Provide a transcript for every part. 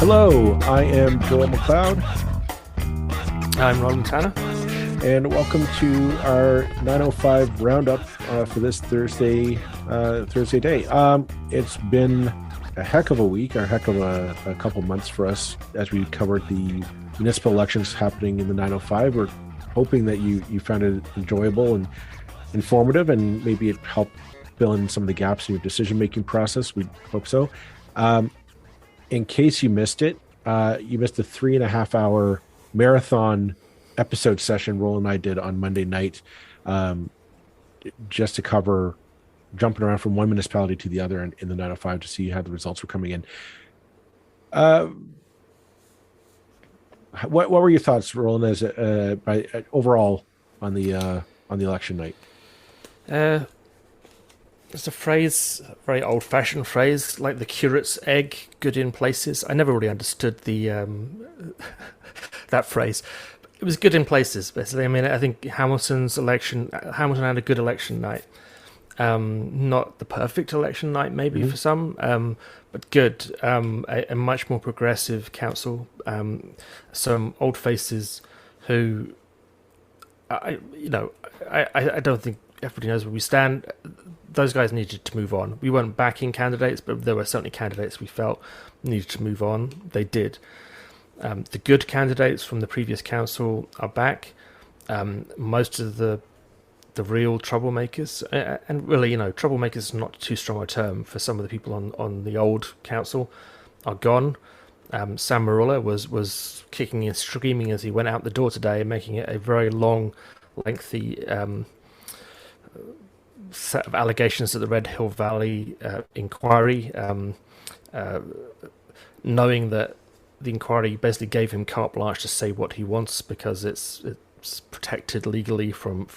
Hello, I am Joel McLeod. I'm Roland Tanner. And welcome to our 905 roundup for this Thursday day. It's been a heck of a week, a heck of a couple months for us as we covered the municipal elections happening in the 905. We're hoping that you found it enjoyable and informative, and maybe it helped fill in some of the gaps in your decision-making process. We hope so. In case you missed it, you missed the 3.5-hour marathon episode session Roland and I did on Monday night, just to cover jumping around from one municipality to the other in the 905 to see how the results were coming in. What were your thoughts, Roland, as overall on the election night? It's a phrase, a very old-fashioned phrase, like the curate's egg, good in places. I never really understood the that phrase. It was good in places, basically. I mean, I think Hamilton had a good election night. Not the perfect election night, maybe for some, but good. A much more progressive council. Some old faces who, I don't think everybody knows where we stand. Those guys needed to move on. We weren't backing candidates, but there were certainly candidates we felt needed to move on. They did. The good candidates from the previous council are back. Most of the real troublemakers, and really, troublemakers is not too strong a term for some of the people on the old council, are gone. Sam Marula was kicking and screaming as he went out the door today, making it a very long, lengthy set of allegations at the Red Hill Valley inquiry, knowing that the inquiry basically gave him carte blanche to say what he wants because it's protected legally from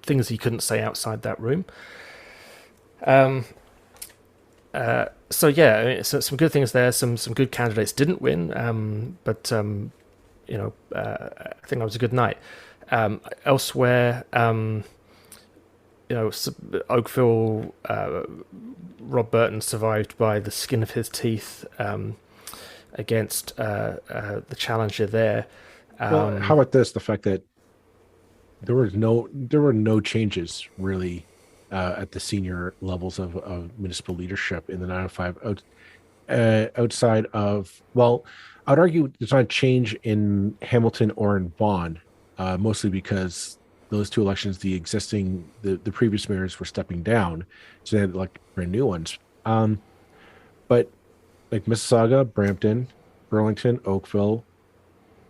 things he couldn't say outside that room. So yeah, some good things there. Some good candidates didn't win, but I think that was a good night. Elsewhere, Oakville, Rob Burton survived by the skin of his teeth against the challenger there. Well, how about this? The fact that there were no changes really at the senior levels of municipal leadership in the 905 outside of, well, I'd argue there's not a change in Hamilton or in Vaughan, mostly because those two elections, the previous mayors were stepping down, so they had like brand new ones. But like Mississauga, Brampton, Burlington, Oakville,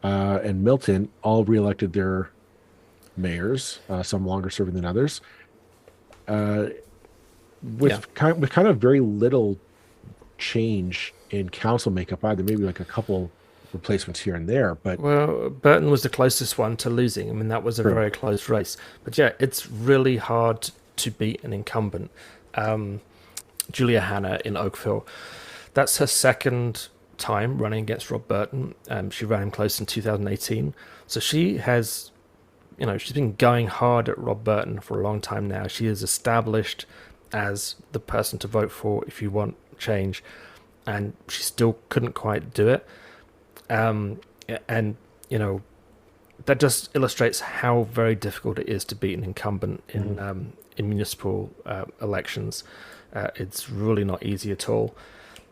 and Milton all reelected their mayors, some longer serving than others, with kind of very little change in council makeup either. Maybe like a couple replacements here and there, but Burton was the closest one to losing. I mean, that was a very close race. But yeah, it's really hard to beat an incumbent. Julia Hanna in Oakville, that's her second time running against Rob Burton. She ran him close in 2018, so she has, she's been going hard at Rob Burton for a long time now. She is established as the person to vote for if you want change, and she still couldn't quite do it. And that just illustrates how very difficult it is to beat an incumbent in municipal elections. It's really not easy at all.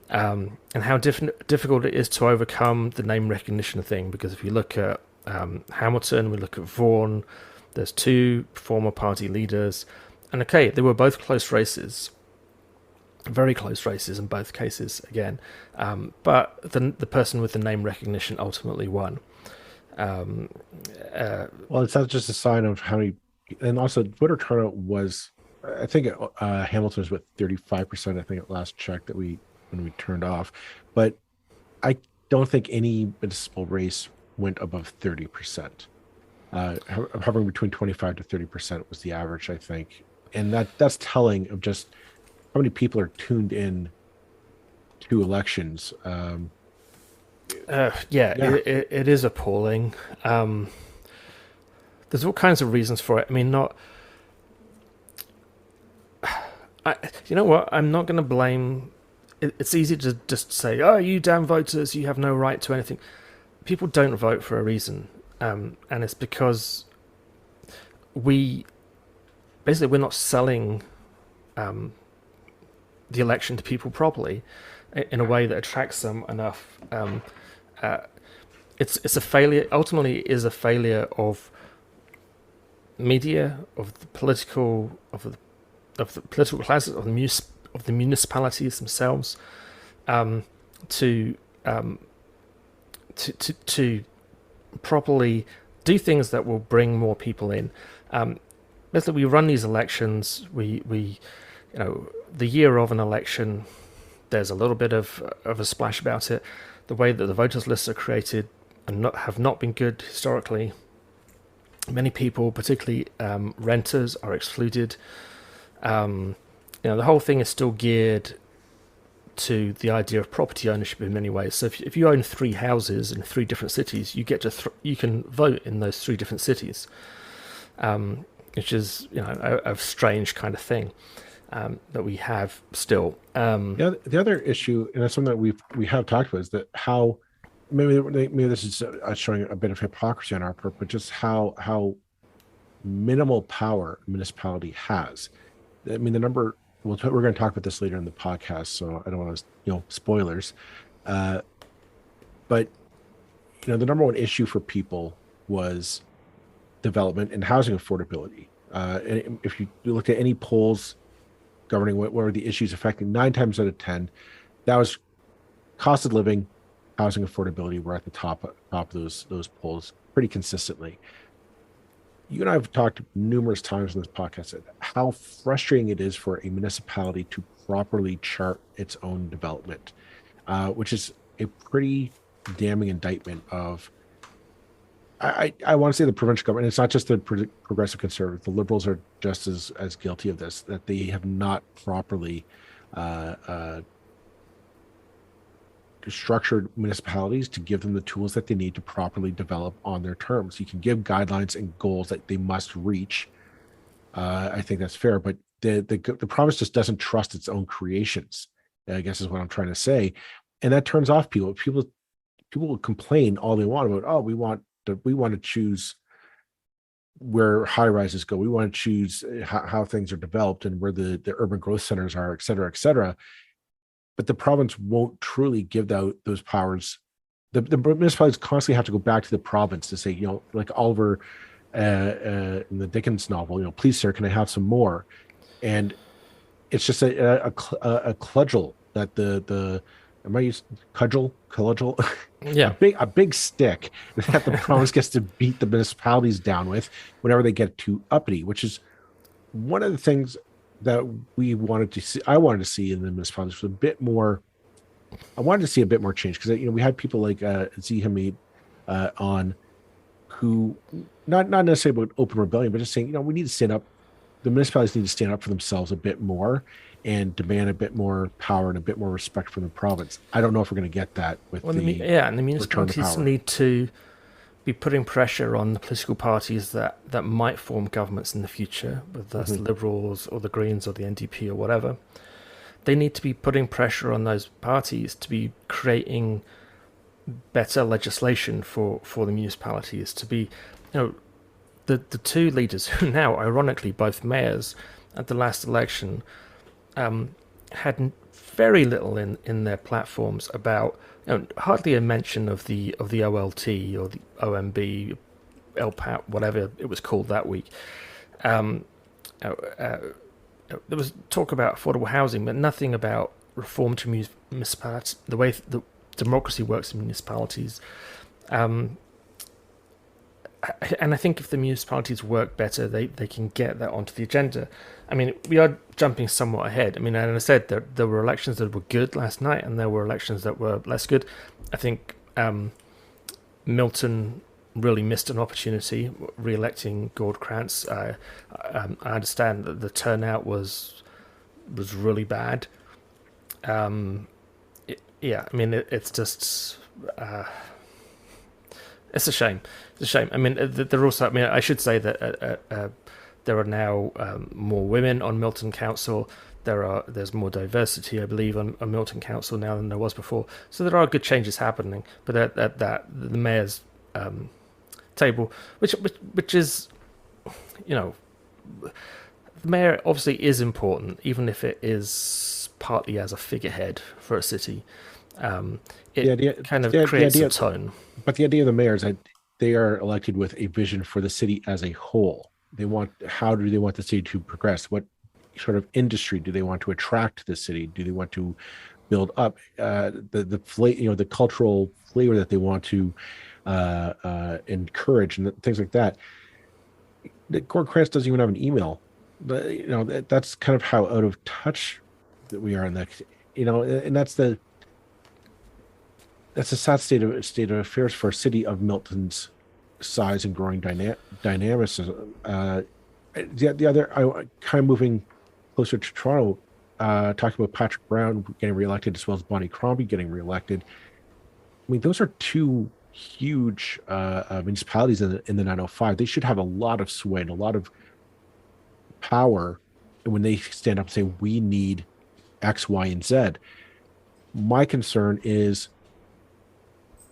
And how difficult it is to overcome the name recognition thing, because if you look at Hamilton, we look at Vaughan, there's two former party leaders, and okay, they were both close races, very close races in both cases again, but the person with the name recognition ultimately won. Well, it's not just a sign of how many, and also voter turnout was, I think Hamilton was 35%, I think at last check that when we turned off, but I don't think any municipal race went above 30%. Hovering between 25 to 30% was the average, I think, and that's telling of just how many people are tuned in to elections. It is appalling. There's all kinds of reasons for it. I mean, you know what? I'm not going to blame it's easy to just say, "Oh, you damn voters, you have no right to anything." People don't vote for a reason, and it's because we basically we're not selling the election to people properly in a way that attracts them enough. It's a failure. Ultimately, it is a failure of media, of the political, of the political classes, of the municipalities themselves, to to properly do things that will bring more people in. Basically, we run these elections. We the year of an election, there's a little bit of a splash about it. The way that the voters lists are created have not been good historically. Many people, particularly renters, are excluded. The whole thing is still geared to the idea of property ownership in many ways. So if you own 3 houses in 3 different cities, you get to you can vote in those 3 different cities, which is a strange kind of thing that we have still. The other issue, and that's something that we have talked about, is that how maybe this is showing a bit of hypocrisy on our part, but just how minimal power a municipality has. I mean, the number. We're going to talk about this later in the podcast, so I don't want to, spoilers. But the number one issue for people was development and housing affordability. And if you look at any polls governing what were the issues affecting 9 times out of 10, that was cost of living, housing affordability were at the top of those polls pretty consistently. You and I have talked numerous times in this podcast how frustrating it is for a municipality to properly chart its own development, which is a pretty damning indictment of, I want to say, the provincial government. It's not just the progressive conservative. The Liberals are just as guilty of this, that they have not properly structured municipalities to give them the tools that they need to properly develop on their terms. You can give guidelines and goals that they must reach. I think that's fair, but the province just doesn't trust its own creations, I guess is what I'm trying to say. And that turns off people. People will complain all they want about, oh, we want to choose where high rises go. We want to choose how things are developed and where the urban growth centers are, et cetera, et cetera. But the province won't truly give out those powers. The municipalities constantly have to go back to the province to say, like Oliver in the Dickens novel, please, sir, can I have some more? And it's just a cudgel that am I using cudgel? Yeah, a big stick that the province gets to beat the municipalities down with whenever they get too uppity, which is one of the things that I wanted to see in the municipalities was a bit more. I wanted to see a bit more change because we had people like Z Hamid on, who not necessarily about open rebellion, but just saying we need to stand up. The municipalities need to stand up for themselves a bit more and demand a bit more power and a bit more respect from the province. I don't know if we're going to get that with and the municipalities need to be putting pressure on the political parties that might form governments in the future, whether that's the Liberals or the Greens or the NDP or whatever. They need to be putting pressure on those parties to be creating better legislation for the municipalities, to be, the 2 leaders who now, ironically, both mayors at the last election, had very little in their platforms about, hardly a mention of the OLT or the OMB, LPAT, whatever it was called that week. There was talk about affordable housing, but nothing about reform to municipalities, the way the democracy works in municipalities. And I think if the municipalities work better, they can get that onto the agenda. I mean, we are jumping somewhat ahead. I mean, and I said there were elections that were good last night, and there were elections that were less good. I think Milton really missed an opportunity re-electing Gord Krantz. I understand that the turnout was really bad. It's just it's a shame. It's a shame. I mean, they're also. I mean, I should say that there are now more women on Milton Council. There's more diversity, I believe, on Milton Council now than there was before. So there are good changes happening. But at that the mayor's table, which is, you know, the mayor obviously is important, even if it is partly as a figurehead for a city. It kind of creates a tone. But the idea of the mayor is that they are elected with a vision for the city as a whole. How do they want the city to progress? What sort of industry do they want to attract to the city? Do they want to build up the cultural flavor that they want to encourage and things like that? Gord Krantz doesn't even have an email. But, that's kind of how out of touch that we are in that, and that's a sad state of affairs for a city of Milton's size and growing dynamicism. The other, kind of moving closer to Toronto, talking about Patrick Brown getting reelected as well as Bonnie Crombie getting reelected. I mean, those are two huge municipalities in the 905. They should have a lot of sway and a lot of power when they stand up and say, we need X, Y, and Z. My concern is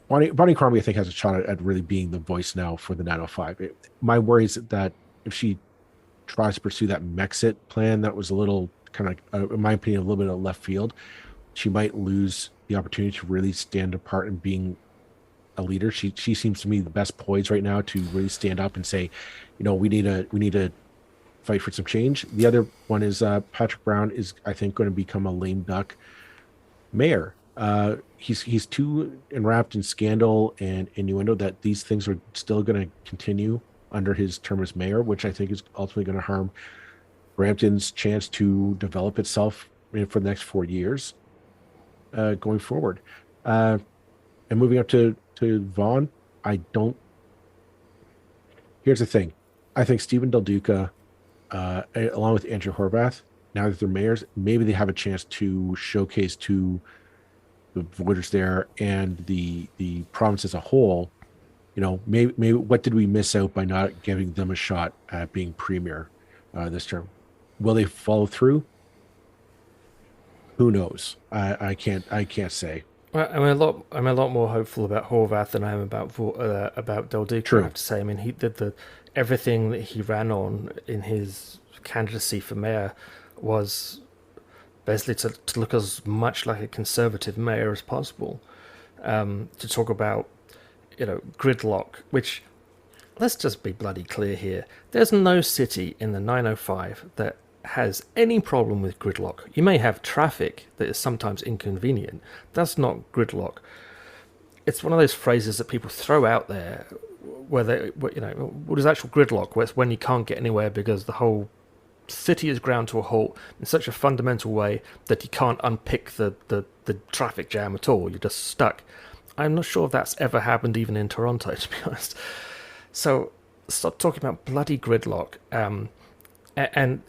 Bonnie Crombie, I think, has a shot at really being the voice now for the 905. My worry is that if she tries to pursue that Mexit plan, that was a little kind of, in my opinion, a little bit of left field, she might lose the opportunity to really stand apart and being a leader. She seems to me the best poised right now to really stand up and say, we need to fight for some change. The other one is Patrick Brown is, I think, going to become a lame duck mayor. He's too enwrapped in scandal and innuendo that these things are still going to continue under his term as mayor, which I think is ultimately going to harm Brampton's chance to develop itself for the next 4 years going forward. And moving up to Vaughan, here's the thing. I think Stephen Del Duca, along with Andrew Horvath, now that they're mayors, maybe they have a chance to showcase to the voters there and the province as a whole, maybe what did we miss out by not giving them a shot at being premier this term? Will they follow through? Who knows? I can't say. Well, I'm a lot more hopeful about Horvath than I am about Del Duca. True. I have to say. I mean, he did everything that he ran on in his candidacy for mayor was basically to look as much like a conservative mayor as possible. To talk about, gridlock, which, let's just be bloody clear here. There's no city in the 905 that has any problem with gridlock. You may have traffic that is sometimes inconvenient. That's not gridlock. It's one of those phrases that people throw out there where what is actual gridlock? Where it's when you can't get anywhere because the whole city is ground to a halt in such a fundamental way that you can't unpick the traffic jam at all. You're just stuck. I'm not sure if that's ever happened even in Toronto, to be honest. So stop talking about bloody gridlock. And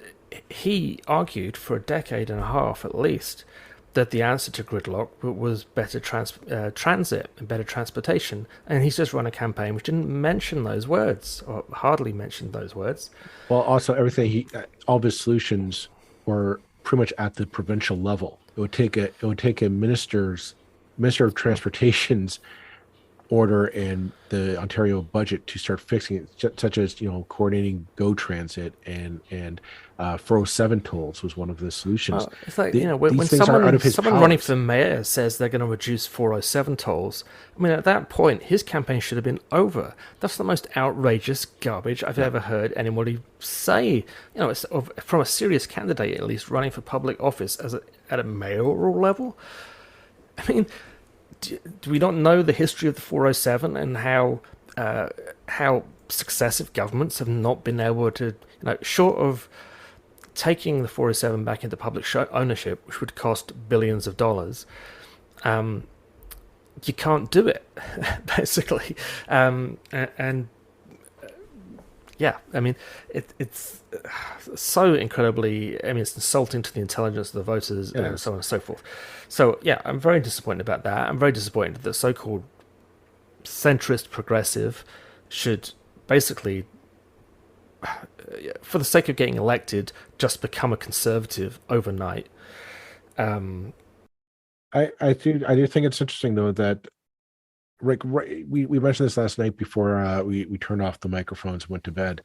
he argued for a decade and a half at least that the answer to gridlock was better transit and better transportation. And he's just run a campaign which didn't mention those words, or hardly mentioned those words. Well, also all of his solutions were pretty much at the provincial level. It would take a minister of transportation's order and the Ontario budget to start fixing it, such as coordinating Go Transit and 407 tolls was one of the solutions. It's like when someone running for mayor says they're going to reduce 407 tolls, I mean, at that point his campaign should have been over. That's the most outrageous garbage I've ever heard anybody say. It's from a serious candidate, at least, running for public office at a mayoral level. I mean, do we not know the history of the 407 and how successive governments have not been able to, short of taking the 407 back into public ownership, which would cost billions of dollars, you can't do it, basically. Yeah, I mean, it's so incredibly, it's insulting to the intelligence of the voters and so on and so forth. So, yeah, I'm very disappointed about that. I'm very disappointed that so-called centrist progressive should basically for the sake of getting elected, just become a conservative overnight. I do think it's interesting though that we mentioned this last night before we turned off the microphones and went to bed.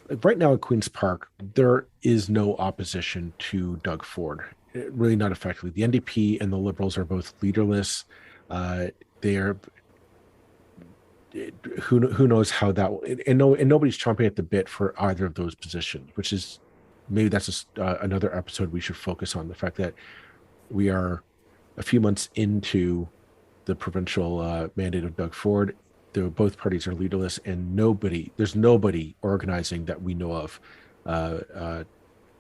Like right now at Queen's Park, there is no opposition to Doug Ford. Really not effectively. The NDP and the Liberals are both leaderless. They are who knows how that will, and nobody's chomping at the bit for either of those positions, which is maybe that's just another episode we should focus on the fact that we are a few months into the provincial mandate of Doug Ford. Both parties are leaderless, and there's nobody organizing that we know of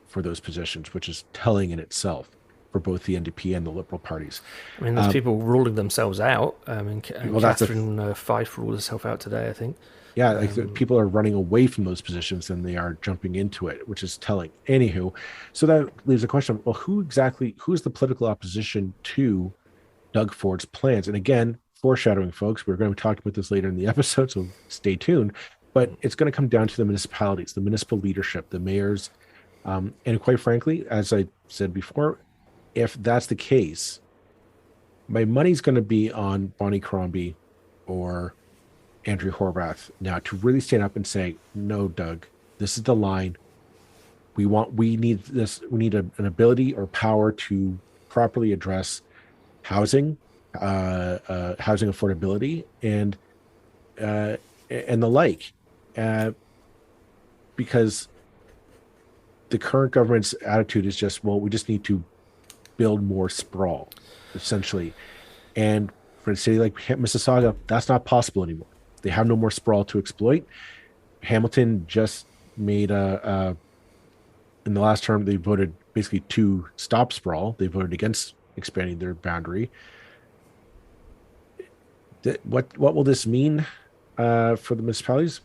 for those positions, which is telling in itself for both the NDP and the Liberal parties. I mean, there's people ruling themselves out. Well, Catherine Fife ruled herself out today, I think. Yeah, like people are running away from those positions than they are jumping into it, which is telling. Anywho, so that leaves a question: well, who's the political opposition to Doug Ford's plans? And again, foreshadowing, folks, we're going to be talking about this later in the episode, so stay tuned. But it's going to come down to the municipalities, the municipal leadership, the mayors, and quite frankly, as I said before, if that's the case, my money's going to be on Bonnie Crombie or Andrea Horwath now to really stand up and say, no, Doug, this is the line. We need this. We need an ability or power to properly address housing, housing affordability, and the like, because the current government's attitude is just, well, we just need to build more sprawl, essentially. And for a city like Mississauga, that's not possible anymore. They have no more sprawl to exploit. Hamilton just made in the last term, they voted basically to stop sprawl. They voted against expanding their boundary. What will this mean for the municipalities?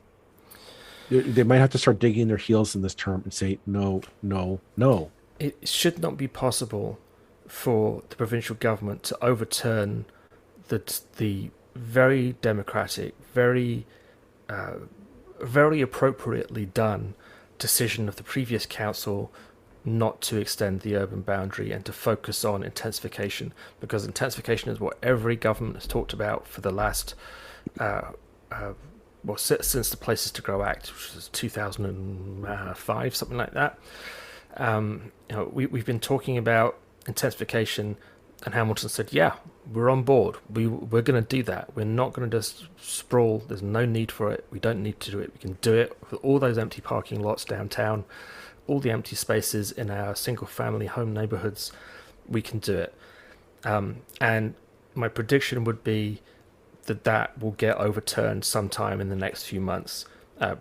They might have to start digging their heels in this term and say, no, no, no. It should not be possible for the provincial government to overturn the very democratic, very appropriately done decision of the previous council not to extend the urban boundary and to focus on intensification, because intensification is what every government has talked about for the last since the Places to Grow Act, which was 2005, something like that. We've been talking about intensification, and Hamilton said, yeah, we're on board. We're going to do that. We're not going to just sprawl. There's no need for it. We don't need to do it. We can do it with all those empty parking lots downtown, all the empty spaces in our single-family home neighborhoods. We can do it. And my prediction would be that will get overturned sometime in the next few months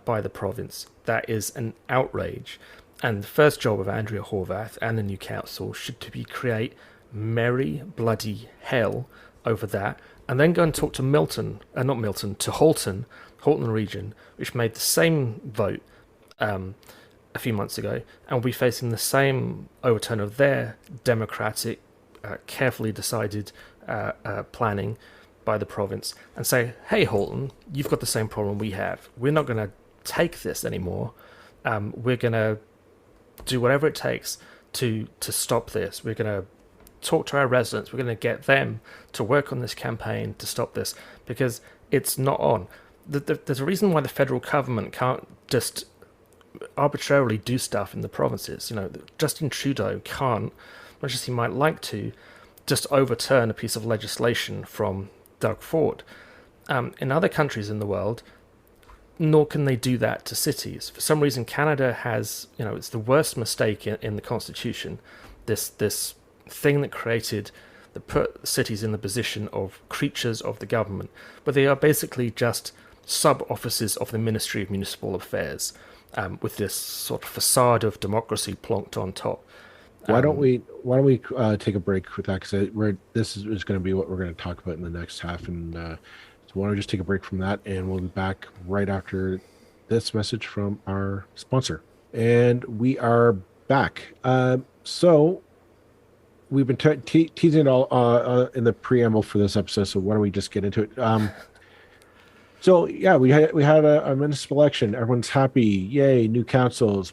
by the province. That is an outrage. And the first job of Andrea Horwath and the new council should be create merry bloody hell over that, and then go and talk to Halton region, which made the same vote a few months ago, and will be facing the same overturn of their democratic, carefully decided planning by the province, and say, hey, Halton, you've got the same problem we have. We're not going to take this anymore. We're going to do whatever it takes to stop this. We're going to talk to our residents. We're going to get them to work on this campaign to stop this, because it's not on. There's a reason why the federal government can't just arbitrarily do stuff in the provinces. Justin Trudeau can't, much as he might like to, just overturn a piece of legislation from Doug Ford. In other countries in the world, nor can they do that to cities. For some reason, Canada has, it's the worst mistake in the Constitution, this thing that put cities in the position of creatures of the government, but they are basically just sub-offices of the Ministry of Municipal Affairs, with this sort of facade of democracy plonked on top. Why don't we take a break with that? Because this is going to be what we're going to talk about in the next half, and so why don't we just take a break from that, and we'll be back right after this message from our sponsor. And we are back. So we've been teasing it all in the preamble for this episode, so why don't we just get into it? So yeah, we had a municipal election. Everyone's happy. Yay, new councils,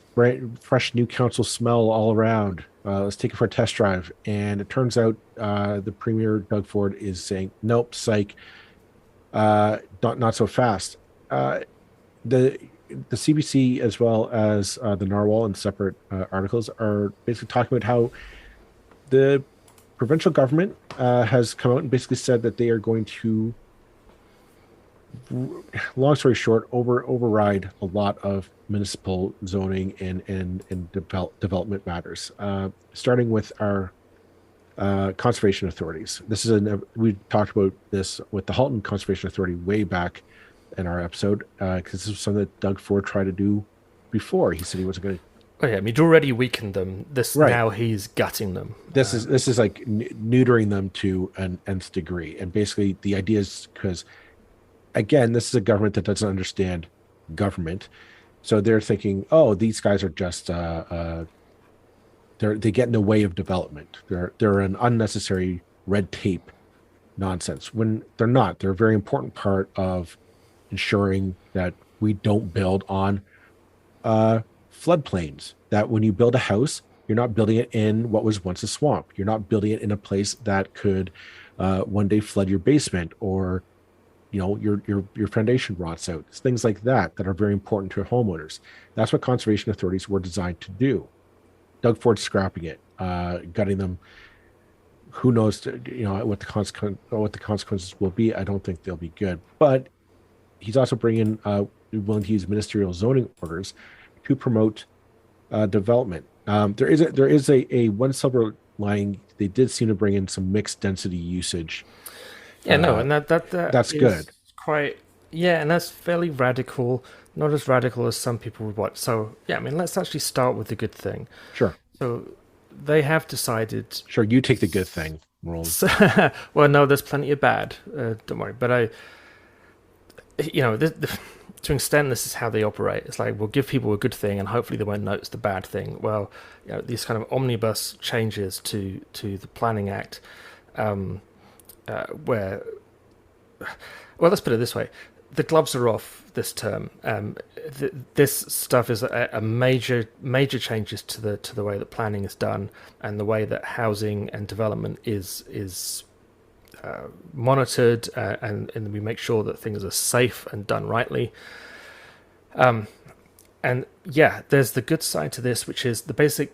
fresh new council smell all around. Let's take it for a test drive. And it turns out the premier Doug Ford is saying, "Nope, psych, not so fast." The the CBC as well as the Narwhal in separate articles are basically talking about how the provincial government has come out and basically said that they are going to, long story short, override a lot of municipal zoning and development matters, starting with our conservation authorities. We talked about this with the Halton Conservation Authority way back in our episode, because this was something that Doug Ford tried to do before. He said he wasn't going to. Oh yeah, I mean, he'd already weakened them. This Right. now he's gutting them. This is like neutering them to an nth degree, and basically the idea is because, again, this is a government that doesn't understand government, so they're thinking, oh, these guys are just they get in the way of development. They're an unnecessary red tape nonsense, when they're not. They're a very important part of ensuring that we don't build on floodplains. That when you build a house, you're not building it in what was once a swamp. You're not building it in a place that could one day flood your basement, or your foundation rots out. It's things like that are very important to homeowners. That's what conservation authorities were designed to do. Doug Ford's scrapping it, gutting them. Who knows, what the consequences will be. I don't think they'll be good. But he's also bringing willing to use ministerial zoning orders to promote development. There is a one silver lining. They did seem to bring in some mixed density usage. Yeah, no, and That's is good. quite, yeah, and that's fairly radical. Not as radical as some people would want. So yeah, I mean, let's actually start with the good thing. Sure. So they have decided. Sure, you take the good thing, Roland. Well, no, there's plenty of bad. Don't worry. But to an extent, this is how they operate. It's like, we'll give people a good thing, and hopefully they won't notice the bad thing. Well, these kind of omnibus changes to the Planning Act, where, well, let's put it this way: the gloves are off this term. This stuff is a major changes to the way that planning is done, and the way that housing and development is monitored, and we make sure that things are safe and done rightly. And yeah, there's the good side to this, which is the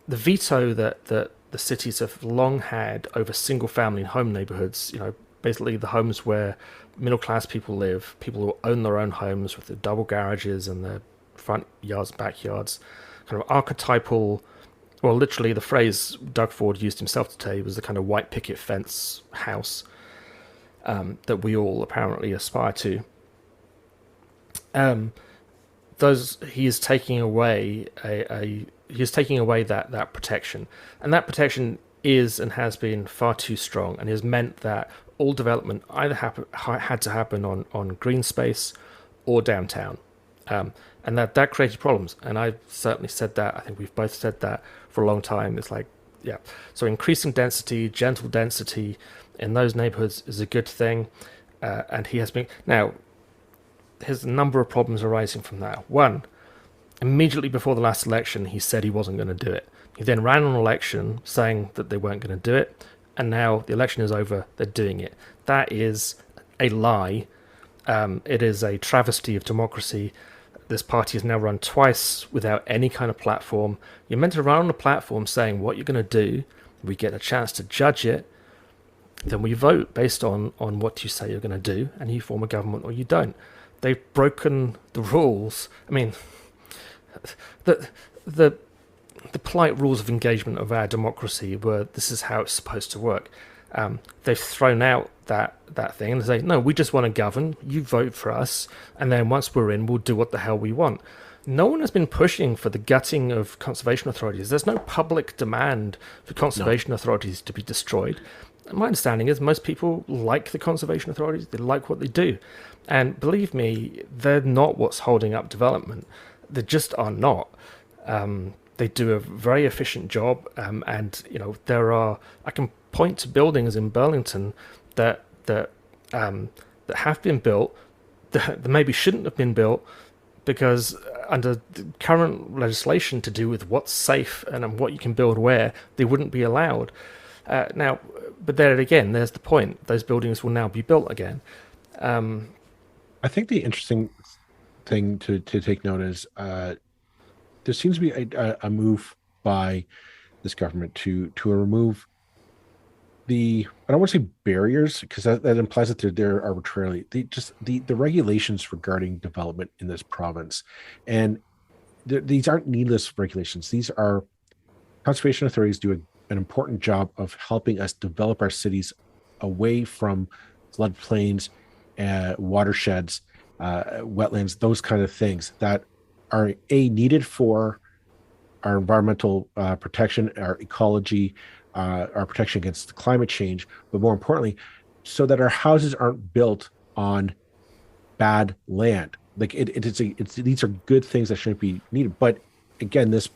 veto that the cities have long had over single family home neighborhoods. Basically the homes where middle class people live, people who own their own homes with the double garages and the front yards, backyards, kind of archetypal. Well, literally, the phrase Doug Ford used himself today was the kind of white picket fence house that we all apparently aspire to. He is taking away that protection, and that protection is and has been far too strong, and has meant that all development either had to happen on green space or downtown, and that created problems. And I've certainly said that. I think we've both said that for a long time. It's like, yeah, so increasing density, gentle density in those neighborhoods is a good thing, and he has been. Now, there's a number of problems arising from that. One, immediately before the last election, he said he wasn't going to do it. He then ran an election saying that they weren't going to do it, and now the election is over, they're doing it. That is a lie. It is a travesty of democracy. This party has now run twice without any kind of platform. You're meant to run on a platform saying what you're going to do. We get a chance to judge it. Then we vote based on what you say you're going to do, and you form a government or you don't. They've broken the rules. I mean, the polite rules of engagement of our democracy were, this is how it's supposed to work. They've thrown out that thing and they say, no, we just want to govern, you vote for us, and then once we're in, we'll do what the hell we want. No one has been pushing for the gutting of conservation authorities. There's no public demand for conservation authorities to be destroyed. My understanding is most people like the conservation authorities, they like what they do. And believe me, they're not what's holding up development. They just are not. They do a very efficient job, and I can point to buildings in Burlington that have been built that maybe shouldn't have been built because under the current legislation to do with what's safe and what you can build where, they wouldn't be allowed. Now, but there again, there's the point. Those buildings will now be built again. I think the interesting thing to take note is there seems to be a move by this government to remove I don't want to say barriers because that implies that they're arbitrarily the regulations regarding development in this province, and these aren't needless regulations. These are conservation authorities do an important job of helping us develop our cities away from floodplains, watersheds, wetlands, those kind of things that are needed for our environmental protection, our ecology, our protection against climate change, but more importantly, so that our houses aren't built on bad land. Like these are good things that shouldn't be needed. But again, this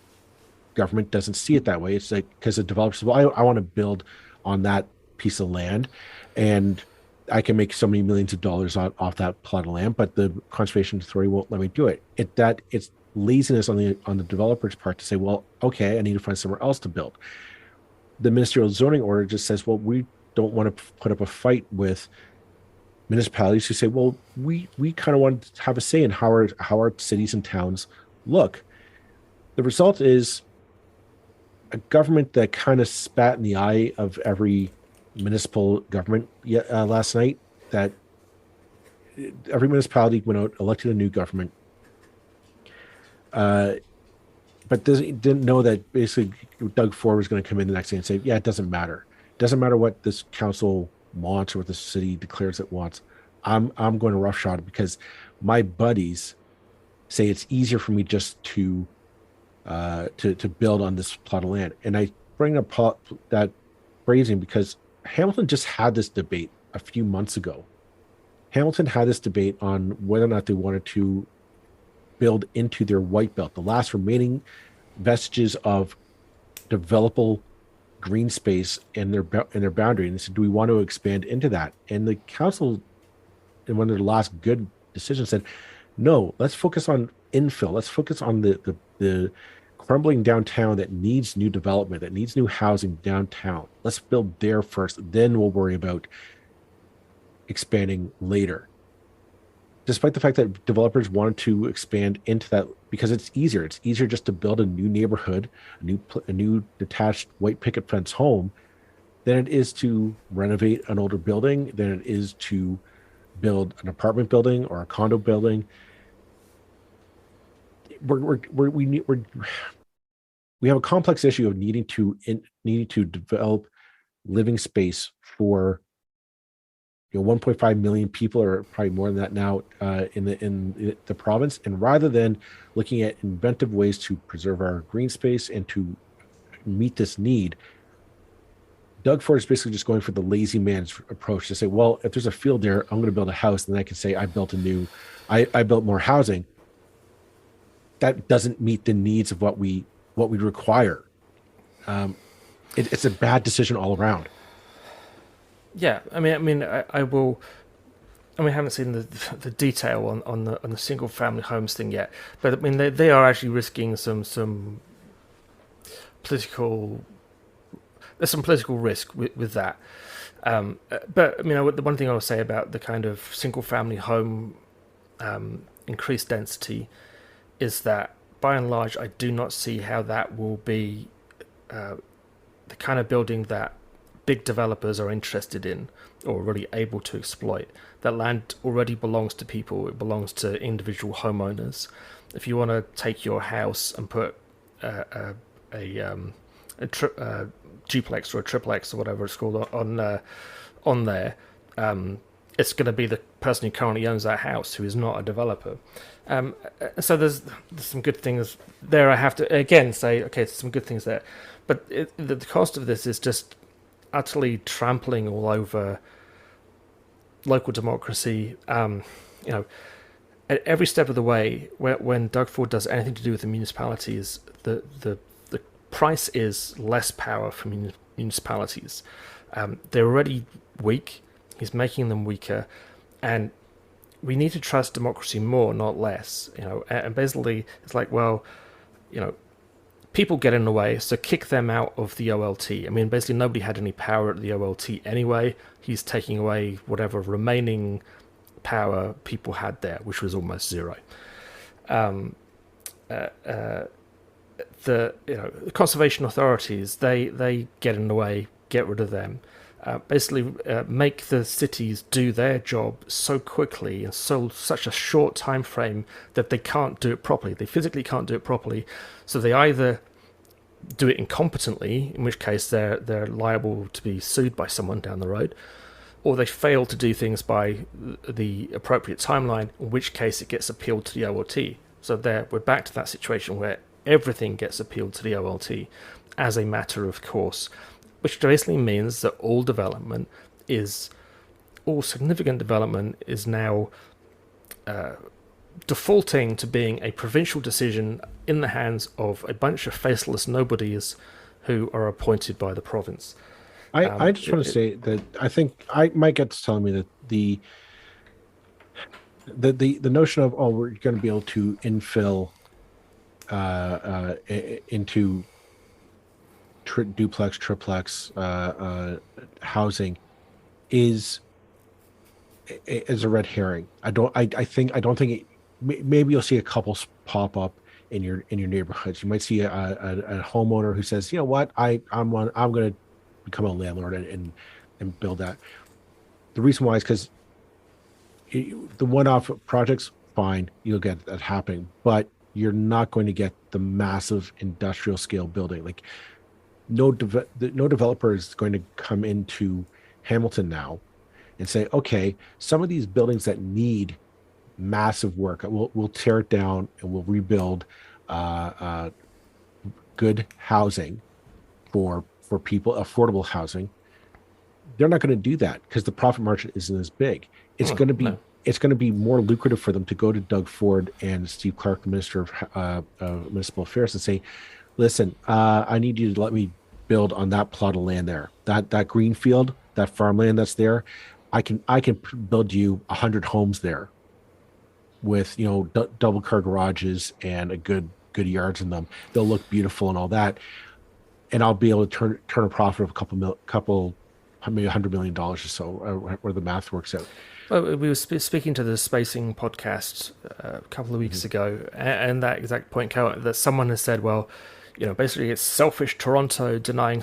government doesn't see it that way. It's like because the developers say, well, I want to build on that piece of land, and I can make so many millions of dollars off that plot of land, but the conservation authority won't let me do it. It's laziness on the developer's part to say, well, okay, I need to find somewhere else to build. The Ministerial Zoning Order just says, well, we don't want to put up a fight with municipalities who say, well, we kind of want to have a say in how our cities and towns look. The result is a government that kind of spat in the eye of every municipal government last night, that every municipality went out, elected a new government, but didn't know that basically Doug Ford was going to come in the next day and say, yeah, it doesn't matter. It doesn't matter what this council wants or what the city declares it wants. I'm going to roughshod it because my buddies say it's easier for me just to build on this plot of land. And I bring up that phrasing because Hamilton just had this debate a few months ago. Hamilton had this debate on whether or not they wanted to build into their white belt, the last remaining vestiges of developable green space in their boundary. And they said, do we want to expand into that? And the council, in one of their last good decisions, said, no, let's focus on infill. Let's focus on the crumbling downtown that needs new development, that needs new housing downtown. Let's build there first. Then we'll worry about expanding later. Despite the fact that developers wanted to expand into that because it's easier. It's easier just to build a new neighborhood, a new detached white picket fence home than it is to renovate an older building, than it is to build an apartment building or a condo building. We have a complex issue of needing to develop living space for 1.5 million people, or probably more than that now, in the province. And rather than looking at inventive ways to preserve our green space and to meet this need, Doug Ford is basically just going for the lazy man's approach to say, well, if there's a field there, I'm going to build a house, and then I can say I built more housing. That doesn't meet the needs of what we require. It's a bad decision all around. Yeah, I haven't seen the detail on the single family homes thing yet, but I mean they are actually risking some political. There's some political risk with that. But I mean, the one thing I will say about the kind of single family home increased density is that by and large, I do not see how that will be the kind of building that big developers are interested in or really able to exploit. That land already belongs to people. It belongs to individual homeowners. If you want to take your house and put a duplex or a triplex or whatever it's called on there, it's going to be the person who currently owns that house who is not a developer. So there's some good things there. I have to again say, okay, there's some good things there, but the cost of this is just utterly trampling all over local democracy. At every step of the way, when Doug Ford does anything to do with the municipalities, the price is less power for municipalities. They're already weak. He's making them weaker, and we need to trust democracy more, not less. And basically it's like, well, you know, people get in the way, so kick them out of the OLT. I mean, basically nobody had any power at the OLT anyway. He's taking away whatever remaining power people had there, which was almost zero. The conservation authorities, they get in the way, get rid of them. Basically, make the cities do their job so quickly and such a short time frame that they can't do it properly. They physically can't do it properly, so they either do it incompetently, in which case they're liable to be sued by someone down the road, or they fail to do things by the appropriate timeline, in which case it gets appealed to the OLT. So we're back to that situation where everything gets appealed to the OLT as a matter of course, which basically means that all significant development is now defaulting to being a provincial decision in the hands of a bunch of faceless nobodies who are appointed by the province. I just want to say that I think my gut's telling me that the notion of, oh, we're going to be able to infill into duplex, triplex housing is a red herring. I don't think maybe you'll see a couple pop up in your neighborhoods. You might see a homeowner who says, you know what, I'm going to become a landlord and build that. The reason why is because the one-off projects, fine, you'll get that happening, but you're not going to get the massive industrial scale building. Like no developer is going to come into Hamilton now and say, okay, some of these buildings that need massive work, we'll tear it down and we'll rebuild good housing for people, affordable housing. They're not going to do that because the profit margin isn't as big. It's going to be it's going to be more lucrative for them to go to Doug Ford and Steve Clark, the Minister of Municipal Affairs, and say, listen, I need you to let me build on that plot of land there, that green field, that farmland that's there. I can build you 100 homes there with, double car garages and a good yards in them. They'll look beautiful and all that, and I'll be able to turn a profit of maybe $100 million or so, where the math works out. Well, we were speaking to the Spacing podcast a couple of weeks ago, and that exact point came out, that someone has said, well, basically it's selfish Toronto denying,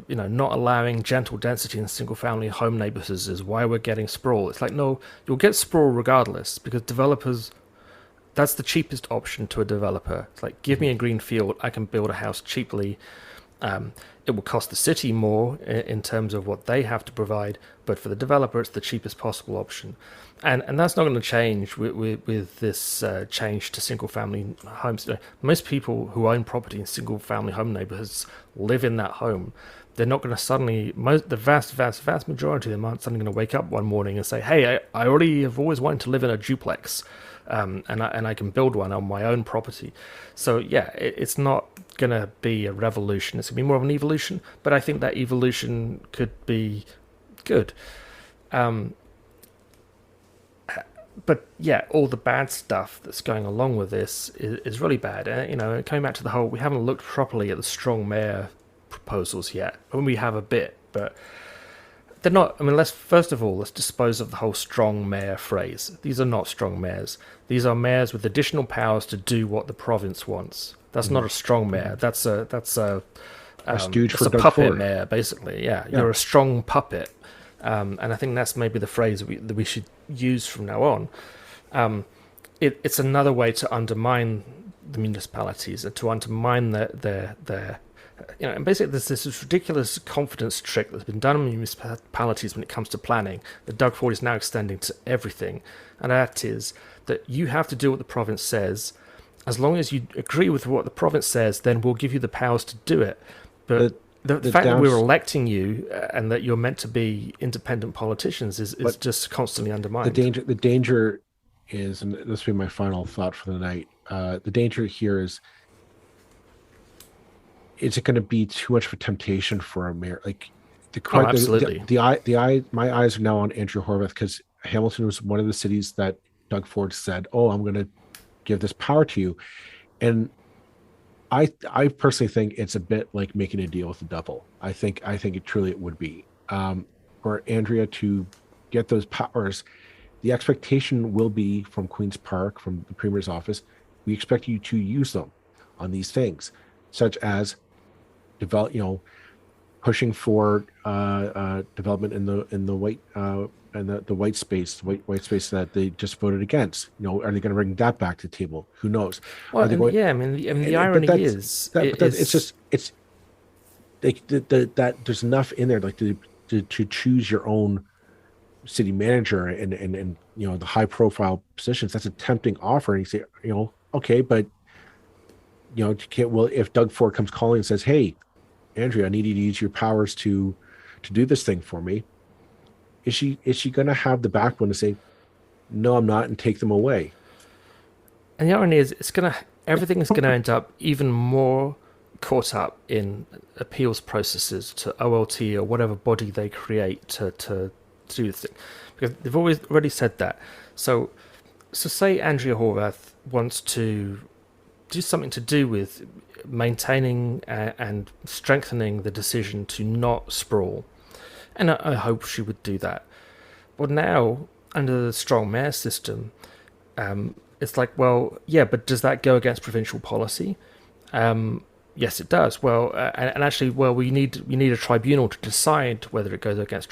not allowing gentle density in single-family home neighborhoods is why we're getting sprawl. It's like, no, you'll get sprawl regardless, because developers, that's the cheapest option to a developer. It's like, give me a green field, I can build a house cheaply. It will cost the city more in terms of what they have to provide, but for the developer, it's the cheapest possible option. And that's not going to change with this change to single-family homes. Most people who own property in single-family home neighborhoods live in that home. They're not going to suddenly, the vast majority of them aren't suddenly going to wake up one morning and say, hey, I already have always wanted to live in a duplex, and I can build one on my own property. So yeah, it's not going to be a revolution. It's going to be more of an evolution, but I think that evolution could be good. But yeah, all the bad stuff that's going along with this is really bad. Coming back to the whole, we haven't looked properly at the strong mayor proposals yet. I mean, we have a bit, but they're not. I mean, let's dispose of the whole strong mayor phrase. These are not strong mayors. These are mayors with additional powers to do what the province wants. That's not a strong mayor. That's a puppet mayor, basically. Yeah, you're a strong puppet. And I think that's maybe the phrase that we should use from now on. It's another way to undermine the municipalities and to undermine their and basically there's this ridiculous confidence trick that's been done in municipalities when it comes to planning that Doug Ford is now extending to everything, and that is that you have to do what the province says. As long as you agree with what the province says, then we'll give you the powers to do it. But the fact that we're electing you and that you're meant to be independent politicians is just constantly undermined. The danger is, and this will be my final thought for the night, the danger here is it going to be too much of a temptation for a mayor? Like absolutely. My eyes are now on Andrew Horwath, because Hamilton was one of the cities that Doug Ford said, "Oh, I'm going to give this power to you," and I personally think it's a bit like making a deal with the devil. I think it would be for Andrea to get those powers. The expectation will be from Queen's Park, from the Premier's office. We expect you to use them on these things, such as pushing for development in the white and the white space that they just voted against. Are they going to bring that back to the table? Who knows? Well, the irony is that there's enough in there, like to choose your own city manager and the high profile positions. That's a tempting offer, and you say, okay, but you can't. Well, if Doug Ford comes calling and says, "Hey, Andrea, I need you to use your powers to do this thing for me," is she going to have the backbone to say, "No, I'm not," and take them away? And the irony is, everything is going to end up even more caught up in appeals processes to OLT or whatever body they create to do the thing, because they've already said that. So say Andrea Horwath wants to do something to do with maintaining and strengthening the decision to not sprawl, and I hope she would do that. But now, under the strong mayor system, it's like, well, yeah, but does that go against provincial policy? Yes, it does. Well, and actually, well, we need a tribunal to decide whether it goes against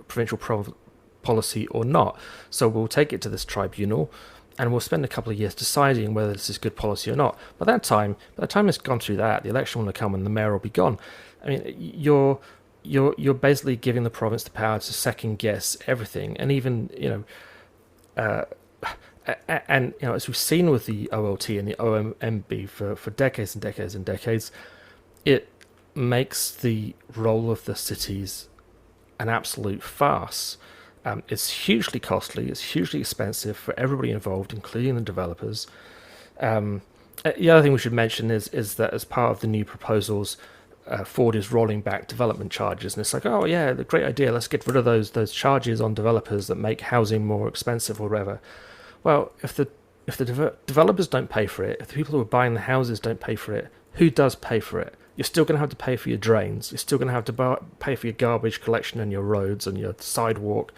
provincial policy or not. So we'll take it to this tribunal, and we'll spend a couple of years deciding whether this is good policy or not. By the time it's gone through that, the election will come and the mayor will be gone. I mean, you're basically giving the province the power to second guess everything, and even as we've seen with the OLT and the OMB for decades and decades and decades, it makes the role of the cities an absolute farce. It's hugely costly, it's hugely expensive for everybody involved, including the developers. The other thing we should mention is that as part of the new proposals, Ford is rolling back development charges, and it's like, oh yeah, the great idea, let's get rid of those charges on developers that make housing more expensive or whatever. Well, if the developers don't pay for it, if the people who are buying the houses don't pay for it, who does pay for it? You're still going to have to pay for your drains. You're still going to have to pay for your garbage collection and your roads and your sidewalk.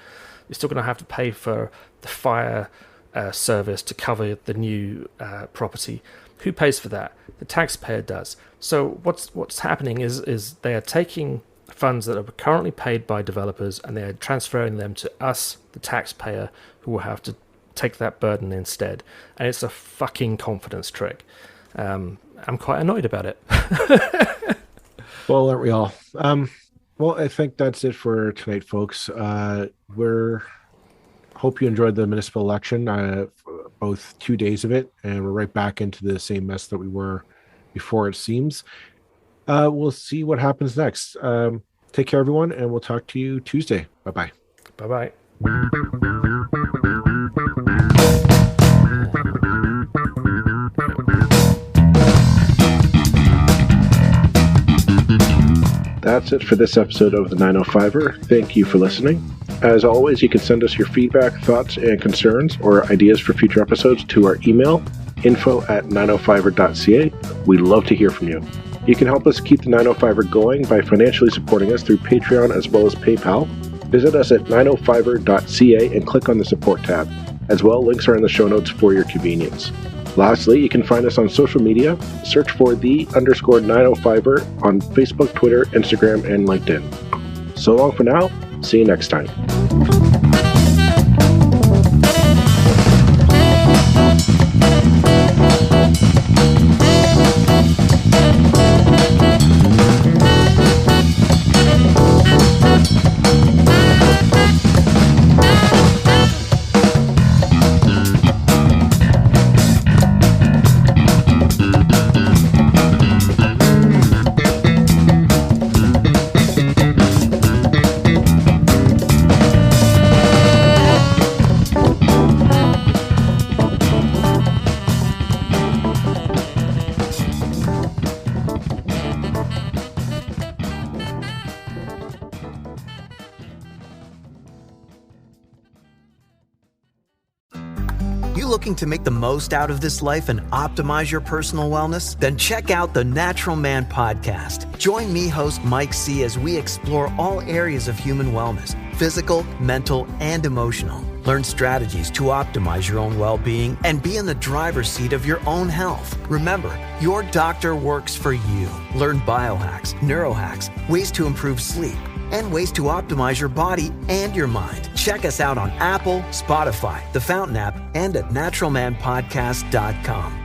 You're still going to have to pay for the fire service to cover the new property. Who pays for that? The taxpayer does. So what's happening is they are taking funds that are currently paid by developers and they are transferring them to us, the taxpayer, who will have to take that burden instead. And it's a fucking confidence trick. I'm quite annoyed about it. Well, aren't we all? Well, I think that's it for tonight, folks. Hope you enjoyed the municipal election, both 2 days of it, and we're right back into the same mess that we were before, it seems. We'll see what happens next. Take care, everyone, and we'll talk to you Tuesday. Bye-bye. Bye-bye. That's it for this episode of the 905er. Thank you for listening. As always, you can send us your feedback, thoughts, and concerns or ideas for future episodes to our email, info@905er.ca. We'd love to hear from you. You can help us keep the 905er going by financially supporting us through Patreon as well as PayPal. Visit us at 905er.ca and click on the support tab. As well, links are in the show notes for your convenience. Lastly, you can find us on social media. Search for _905er on Facebook, Twitter, Instagram, and LinkedIn. So long for now. See you next time. looking to make the most out of this life and optimize your personal wellness? Then check out the Natural Man Podcast. Join me, host Mike C., as we explore all areas of human wellness, physical, mental, and emotional. Learn strategies to optimize your own well-being and be in the driver's seat of your own health. Remember, your doctor works for you. Learn biohacks, neurohacks, ways to improve sleep, and ways to optimize your body and your mind. Check us out on Apple, Spotify, the Fountain app, and at naturalmanpodcast.com.